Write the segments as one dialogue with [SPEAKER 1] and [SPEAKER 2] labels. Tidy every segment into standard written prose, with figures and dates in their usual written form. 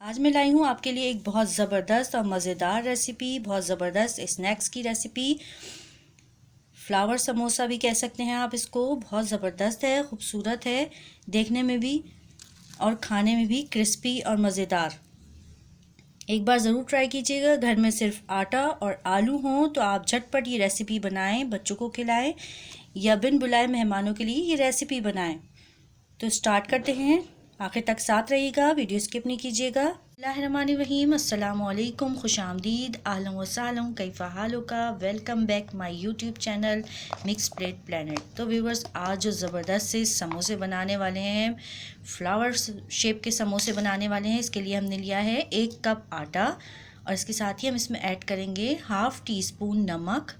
[SPEAKER 1] आज मैं लाई हूँ आपके लिए एक बहुत ज़बरदस्त और मज़ेदार रेसिपी, बहुत ज़बरदस्त स्नैक्स की रेसिपी। फ्लावर समोसा भी कह सकते हैं आप इसको। बहुत ज़बरदस्त है, खूबसूरत है देखने में भी और खाने में भी क्रिस्पी और मज़ेदार। एक बार ज़रूर ट्राई कीजिएगा। घर में सिर्फ आटा और आलू हों तो आप झटपट ये रेसिपी बनाएं, बच्चों को खिलाएं या बिन बुलाए मेहमानों के लिए ये रेसिपी बनाएं। तो स्टार्ट करते हैं, आखिर तक साथ रहिएगा, वीडियो स्किप नहीं कीजिएगा। बिस्मिल्लाहिर्रहमानिर्रहीम, अस्सलाम वालेकुम, खुशामदीद, आहलन व सहलन, कैफ़ा हालुका, welcome back my YouTube channel mix plate planet. तो व्यूवर्स, आज जो ज़बरदस्त से समोसे बनाने वाले हैं, फ्लावर शेप के समोसे बनाने वाले हैं। इसके लिए हमने लिया है 1 कप आटा और इसके साथ ही हम इसमें ऐड करेंगे ½ टीस्पून नमक।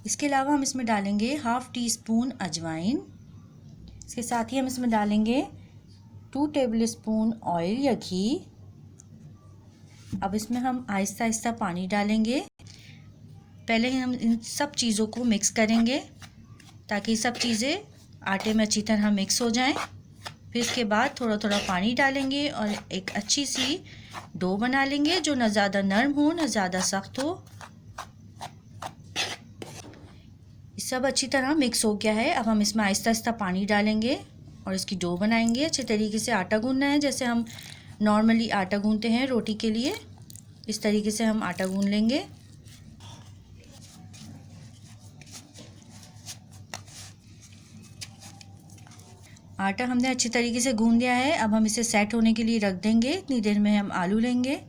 [SPEAKER 1] इसके अलावा हम इसमें डालेंगे ½ टीस्पून अजवाइन। इसके साथ ही हम इसमें डालेंगे 2 टेबलस्पून ऑयल या घी। अब इसमें हम आहिस्ता आहिस्ता पानी डालेंगे। पहले हम इन सब चीज़ों को मिक्स करेंगे ताकि सब चीज़ें आटे में अच्छी तरह मिक्स हो जाएं। फिर इसके बाद थोड़ा थोड़ा पानी डालेंगे और एक अच्छी सी डो बना लेंगे जो ना ज़्यादा नरम हो ना ज़्यादा सख्त हो। सब अच्छी तरह मिक्स हो गया है। अब हम इसमें आहिस्ता आहिस्ता पानी डालेंगे और इसकी डो बनाएंगे। अच्छे तरीके से आटा गूंदना है, जैसे हम नॉर्मली आटा गूंदते हैं रोटी के लिए, इस तरीके से हम आटा गूंद लेंगे। आटा हमने अच्छी तरीके से गूंद दिया है। अब हम इसे सेट होने के लिए रख देंगे। इतनी देर में हम आलू लेंगे।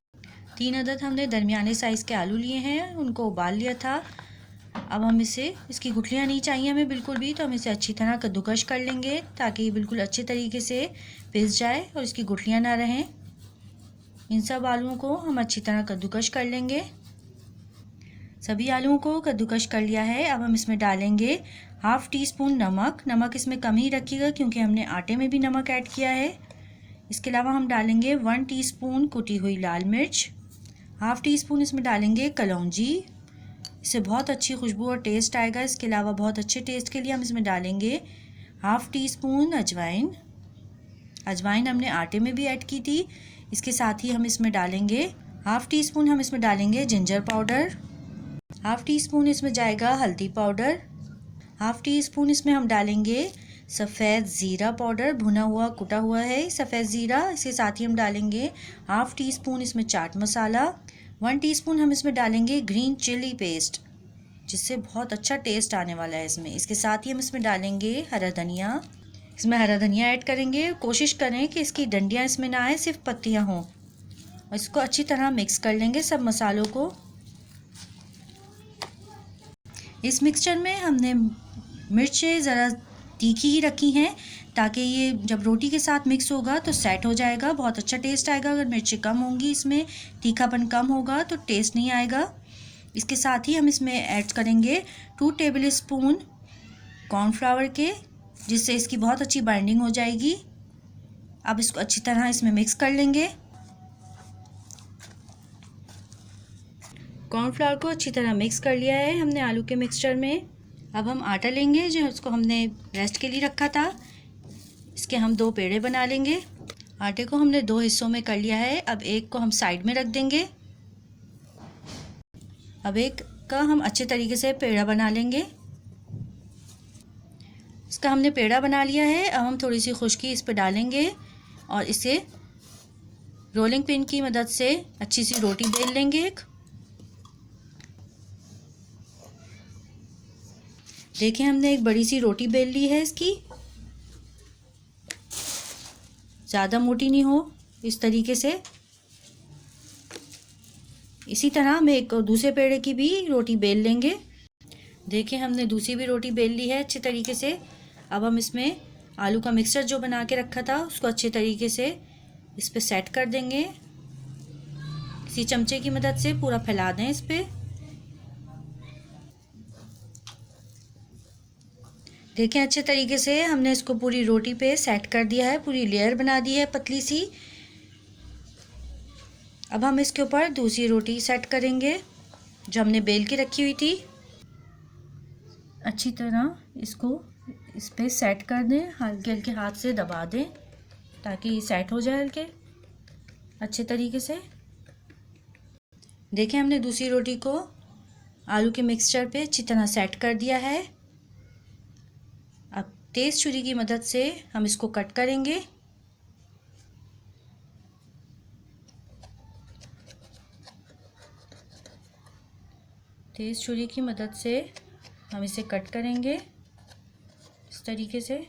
[SPEAKER 1] 3 अदद हमने दरमियाने साइज़ के आलू लिए हैं, उनको उबाल लिया था। अब हम इसकी गुठलियाँ नहीं चाहिए हमें बिल्कुल भी, तो हम इसे अच्छी तरह कद्दूकश कर लेंगे ताकि बिल्कुल अच्छे तरीके से पिस जाए और इसकी गुठलियाँ ना रहें। इन सब आलूओं को हम अच्छी तरह कद्दूकश कर लेंगे। सभी आलूओं को कद्दूकश कर लिया है। अब हम इसमें डालेंगे ½ टीस्पून नमक। नमक इसमें कम ही रखिएगा क्योंकि हमने आटे में भी नमक ऐड किया है। इसके अलावा हम डालेंगे 1 टीस्पून कुटी हुई लाल मिर्च। ½ टीस्पून इसमें डालेंगे कलौंजी, इससे बहुत अच्छी खुशबू और टेस्ट आएगा। इसके अलावा बहुत अच्छे टेस्ट के लिए हम इसमें डालेंगे ½ टीस्पून अजवाइन। अजवाइन हमने आटे में भी ऐड की थी। इसके साथ ही हम इसमें डालेंगे ½ टीस्पून हम इसमें डालेंगे जिंजर पाउडर। ½ टीस्पून इसमें जाएगा हल्दी पाउडर। ½ टीस्पून इसमें हम डालेंगे सफ़ेद ज़ीरा पाउडर, भुना हुआ कुटा हुआ है सफ़ेद ज़ीरा। इसके साथ ही हम डालेंगे ½ टीस्पून इसमें चाट मसाला। 1 टीस्पून हम इसमें डालेंगे ग्रीन चिली पेस्ट, जिससे बहुत अच्छा टेस्ट आने वाला है इसमें। इसके साथ ही हम इसमें डालेंगे हरा धनिया। इसमें हरा धनिया ऐड करेंगे। कोशिश करें कि इसकी डंडियाँ इसमें ना आए, सिर्फ पत्तियाँ हों। और इसको अच्छी तरह मिक्स कर लेंगे सब मसालों को। इस मिक्सचर में हमने मिर्चें ज़रा तीखी ही रखी हैं ताकि ये जब रोटी के साथ मिक्स होगा तो सेट हो जाएगा, बहुत अच्छा टेस्ट आएगा। अगर मिर्चें कम होंगी, इसमें तीखापन कम होगा तो टेस्ट नहीं आएगा। इसके साथ ही हम इसमें ऐड करेंगे 2 टेबलस्पून कॉर्नफ्लावर के, जिससे इसकी बहुत अच्छी बाइंडिंग हो जाएगी। अब इसको अच्छी तरह इसमें मिक्स कर लेंगे। कॉर्नफ्लावर को अच्छी तरह मिक्स कर लिया है हमने आलू के मिक्सचर में। अब हम आटा लेंगे जो उसको हमने रेस्ट के लिए रखा था। इसके हम 2 पेड़े बना लेंगे। आटे को हमने 2 हिस्सों में कर लिया है। अब एक को हम साइड में रख देंगे। अब एक का हम अच्छे तरीके से पेड़ा बना लेंगे। इसका हमने पेड़ा बना लिया है। अब हम थोड़ी सी खुश्की इस पर डालेंगे और इसे रोलिंग पिन की मदद से अच्छी सी रोटी बेल लेंगे। देखिए, हमने एक बड़ी सी रोटी बेल ली है। इसकी ज़्यादा मोटी नहीं हो, इस तरीके से। इसी तरह हम एक दूसरे पेड़े की भी रोटी बेल लेंगे। देखिए, हमने दूसरी भी रोटी बेल ली है अच्छे तरीके से। अब हम इसमें आलू का मिक्सचर जो बना के रखा था उसको अच्छे तरीके से इस पे सेट कर देंगे। किसी चमचे की मदद से पूरा फैला दें इस पे। देखें, अच्छे तरीके से हमने इसको पूरी रोटी पे सेट कर दिया है, पूरी लेयर बना दी है पतली सी। अब हम इसके ऊपर दूसरी रोटी सेट करेंगे जो हमने बेल के रखी हुई थी। अच्छी तरह इसको इस पे सेट कर दें, हल्के हल्के हाथ से दबा दें ताकि सेट हो जाए हल्के। अच्छे तरीके से। देखें हमने दूसरी रोटी को आलू के मिक्सचर पे अच्छी तरह सेट कर दिया है। अब तेज़ छुरी की मदद से हम इसको कट करेंगे। तेज़ छुरी की मदद से हम इसे कट करेंगे इस तरीके से।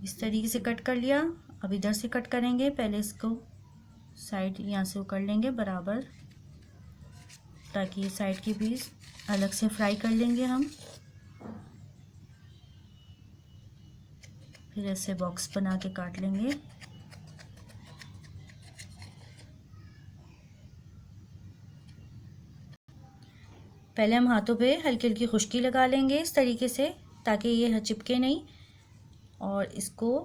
[SPEAKER 1] इस तरीके से कट कर लिया। अब इधर से कट करेंगे। पहले इसको साइड यहाँ से कर लेंगे बराबर, ताकि ये साइड की पीस अलग से फ्राई कर लेंगे हम। फिर ऐसे बॉक्स बना के काट लेंगे। पहले हम हाथों पे हल्की हल्की खुश्की लगा लेंगे इस तरीके से, ताकि ये चिपके नहीं। और इसको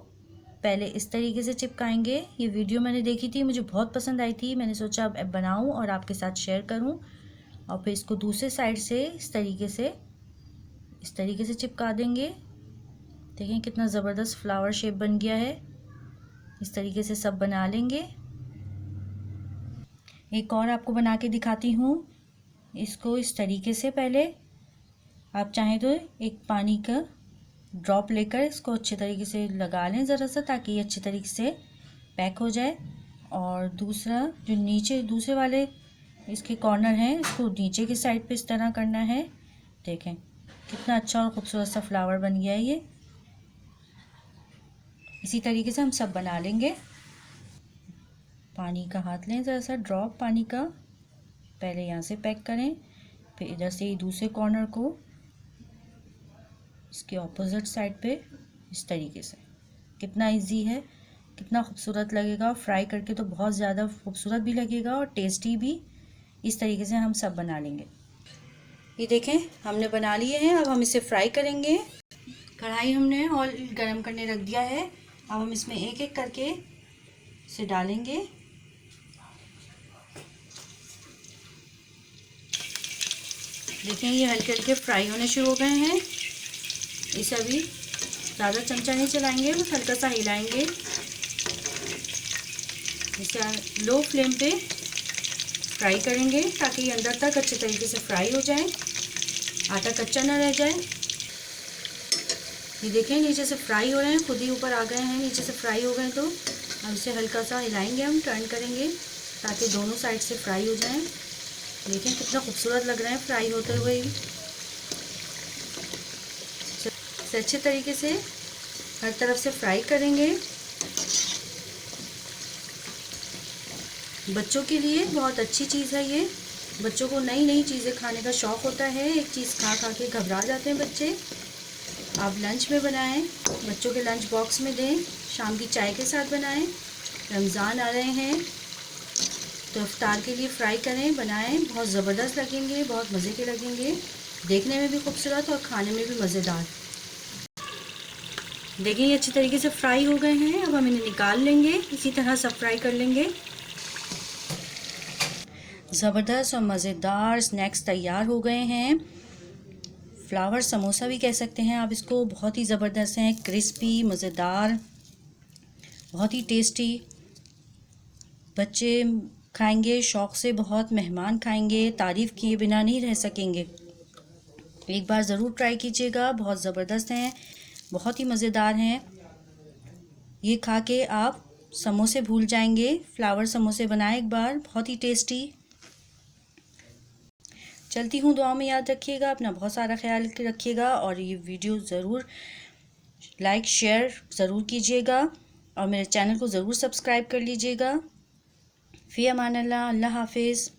[SPEAKER 1] पहले इस तरीके से चिपकाएंगे। ये वीडियो मैंने देखी थी, मुझे बहुत पसंद आई थी। मैंने सोचा अब बनाऊं और आपके साथ शेयर करूं। और फिर इसको दूसरे साइड से इस तरीके से चिपका देंगे। देखें कितना ज़बरदस्त फ्लावर शेप बन गया है। इस तरीके से सब बना लेंगे। एक और आपको बना के दिखाती हूँ। इसको इस तरीके से पहले आप चाहें तो एक पानी का ड्रॉप लेकर इसको अच्छे तरीके से लगा लें ज़रा सा, ताकि ये अच्छे तरीके से पैक हो जाए। और दूसरा जो नीचे दूसरे वाले इसके कॉर्नर हैं, इसको नीचे की साइड पे इस तरह करना है। देखें कितना अच्छा और ख़ूबसूरत सा फ्लावर बन गया है ये। इसी तरीके से हम सब बना लेंगे। पानी का हाथ लें ज़रा सा, ड्रॉप पानी का, पहले यहाँ से पैक करें। फिर इधर से दूसरे कॉर्नर को इसके ऑपोजिट साइड पे इस तरीके से। कितना इजी है, कितना खूबसूरत लगेगा। फ्राई करके तो बहुत ज़्यादा खूबसूरत भी लगेगा और टेस्टी भी। इस तरीके से हम सब बना लेंगे। ये देखें हमने बना लिए हैं। अब हम इसे फ्राई करेंगे। कढ़ाई हमने ऑयल गरम करने रख दिया है। अब हम इसमें एक एक करके इसे डालेंगे। देखें ये हल्के हल्के फ्राई होने शुरू हो गए हैं। इसे अभी ज़्यादा चमचा नहीं चलाएंगे, बस हल्का सा हिलाएंगे। इसे लो फ्लेम पे फ्राई करेंगे, ताकि ये अंदर तक अच्छे तरीके से फ्राई हो जाए, आटा कच्चा ना रह जाए। ये देखें नीचे से फ्राई हो रहे हैं, खुद ही ऊपर आ गए हैं। नीचे से फ्राई हो गए तो अब इसे हल्का सा हिलाएंगे, हम टर्न करेंगे, ताकि दोनों साइड से फ्राई हो जाएं। देखें कितना खूबसूरत लग रहा है फ्राई होते हुए। इसे अच्छे तरीके से हर तरफ से फ्राई करेंगे। बच्चों के लिए बहुत अच्छी चीज़ है ये। बच्चों को नई नई चीज़ें खाने का शौक़ होता है। एक चीज़ खा खा के घबरा जाते हैं बच्चे। आप लंच में बनाएं, बच्चों के लंच बॉक्स में दें, शाम की चाय के साथ बनाएं। रमज़ान आ रहे हैं तो इफ्तार के लिए फ्राई करें, बनाएं। बहुत ज़बरदस्त लगेंगे, बहुत मज़े के लगेंगे, देखने में भी खूबसूरत और खाने में भी मज़ेदार। देखिए ये अच्छी तरीके से फ्राई हो गए हैं। अब हम इन्हें निकाल लेंगे। इसी तरह सब फ्राई कर लेंगे। ज़बरदस्त और मज़ेदार स्नैक्स तैयार हो गए हैं। फ्लावर समोसा भी कह सकते हैं आप इसको। बहुत ही ज़बरदस्त हैं, क्रिस्पी, मज़ेदार, बहुत ही टेस्टी। बच्चे खाएंगे शौक़ से, बहुत मेहमान खाएंगे, तारीफ़ किए बिना नहीं रह सकेंगे। एक बार ज़रूर ट्राई कीजिएगा। बहुत ज़बरदस्त हैं, बहुत ही मज़ेदार हैं। ये खा के आप समोसे भूल जाएंगे। फ्लावर समोसे बनाएं एक बार, बहुत ही टेस्टी। चलती हूँ, दुआ में याद रखिएगा, अपना बहुत सारा ख्याल रखिएगा। और ये वीडियो ज़रूर लाइक शेयर ज़रूर कीजिएगा और मेरे चैनल को ज़रूर सब्सक्राइब कर लीजिएगा। फ़ी अमान अल्लाह, अल्लाह हाफिज़।